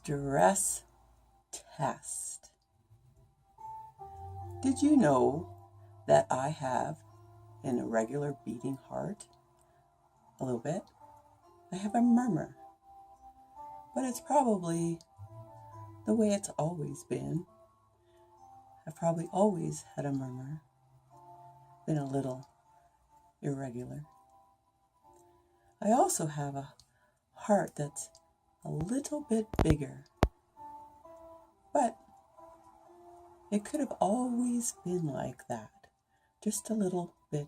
stress test. Did you know that I have an irregular beating heart? A little bit. I have a murmur, but it's probably the way it's always been. I've probably always had a murmur, been a little irregular. I also have a heart that's a little bit bigger, but it could have always been like that, just a little bit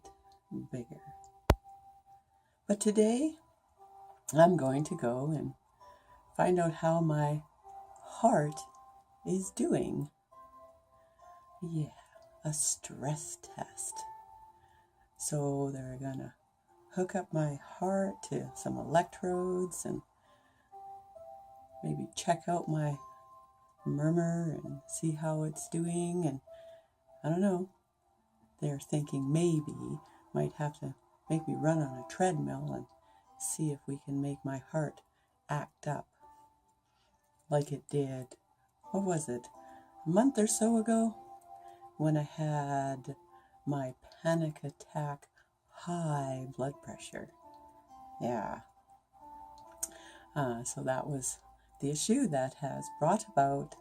bigger. But today, I'm going to go and find out how my heart is doing. Yeah, a stress test. So they're gonna hook up my heart to some electrodes and maybe check out my murmur and see how it's doing. And I don't know, they're thinking maybe might have to make me run on a treadmill and see if we can make my heart act up like it did, what was it, a month or so ago when I had my panic attack high blood pressure. Yeah. So that was the issue that has brought about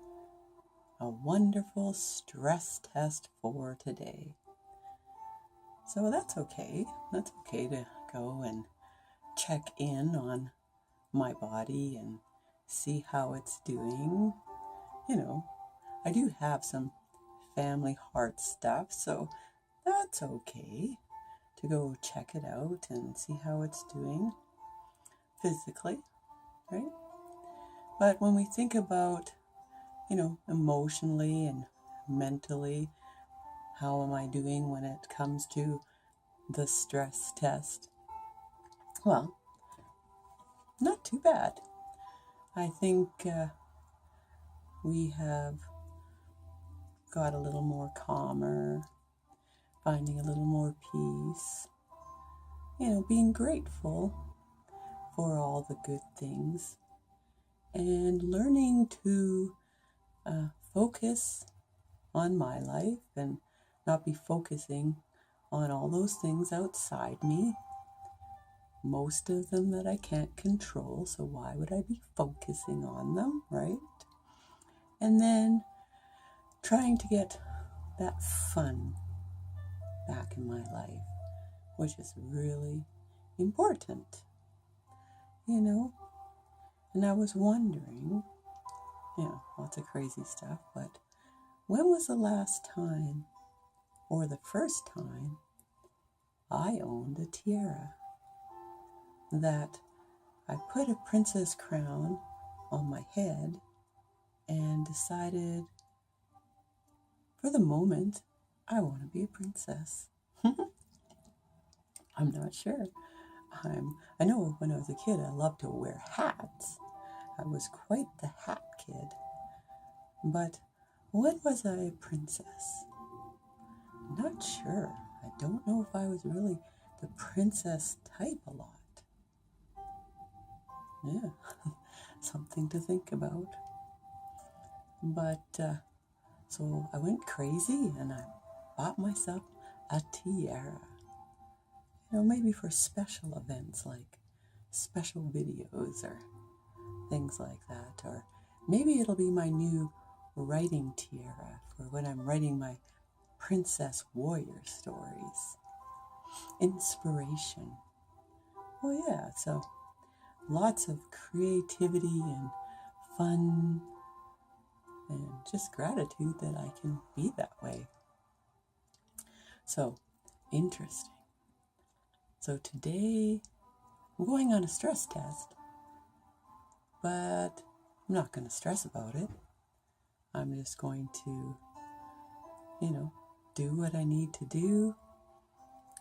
a wonderful stress test for today. So that's okay. That's okay to go and check in on my body and see how it's doing. You know, I do have some family heart stuff, so that's okay to go check it out and see how it's doing physically, right? But when we think about, emotionally and mentally, how am I doing when it comes to the stress test? Well, not too bad. I think we have got a little more calmer, finding a little more peace, being grateful for all the good things and learning to focus on my life and not be focusing on all those things outside me. Most of them that I can't control, so why would I be focusing on them, right? And then trying to get that fun back in my life, which is really important, And I was wondering, lots of crazy stuff, but when was the last time or the first time I owned a tiara that I put a princess crown on my head and decided for the moment I want to be a princess? I'm not sure. I know when I was a kid I loved to wear hats. I was quite the hat kid. But when was I a princess? Not sure. I don't know if I was really the princess type a lot. Yeah, something to think about. But so I went crazy and I bought myself a tiara. Maybe for special events like special videos or things like that. Or maybe it'll be my new writing tiara for when I'm writing my princess warrior stories. Inspiration. Well, yeah, so lots of creativity and fun and just gratitude that I can be that way. So, interesting. So today, I'm going on a stress test, but I'm not going to stress about it. I'm just going to, do what I need to do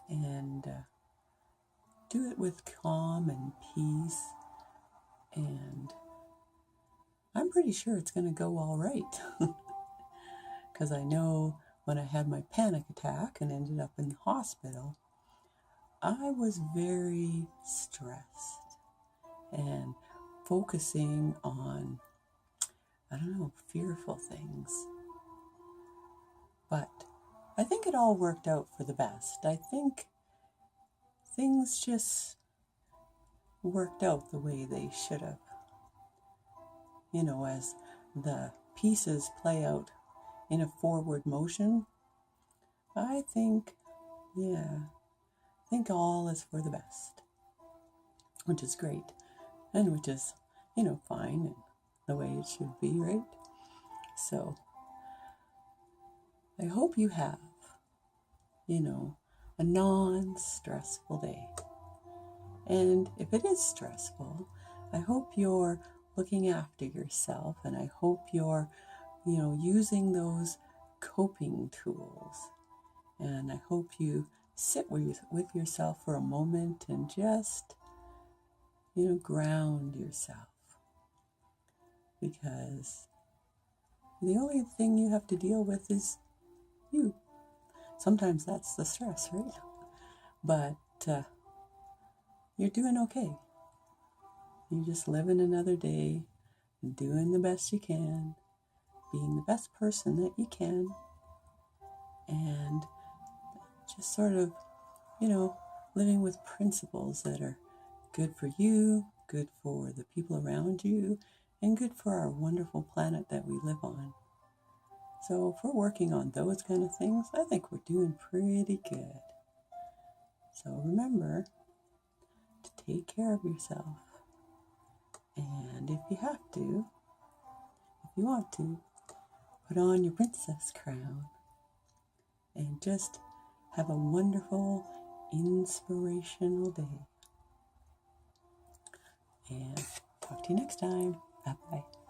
and do it with calm and peace. And I'm pretty sure it's going to go all right. Because I know when I had my panic attack and ended up in the hospital, I was very stressed and focusing on fearful things. But I think it all worked out for the best. I think things just worked out the way they should have. As the pieces play out in a forward motion, I think all is for the best, which is great, and which is, fine and the way it should be, right? So I hope you have, a non-stressful day. And if it is stressful, I hope you're looking after yourself, and I hope you're, using those coping tools. And I hope you sit with yourself for a moment and just, ground yourself. Because the only thing you have to deal with is you. Sometimes that's the stress, right? But you're doing okay. You're just living another day, doing the best you can, being the best person that you can, and just sort of, living with principles that are good for you, good for the people around you, and good for our wonderful planet that we live on. So if we're working on those kind of things, I think we're doing pretty good. So remember to take care of yourself. And if you want to, put on your princess crown and just have a wonderful, inspirational day. And talk to you next time. Bye-bye.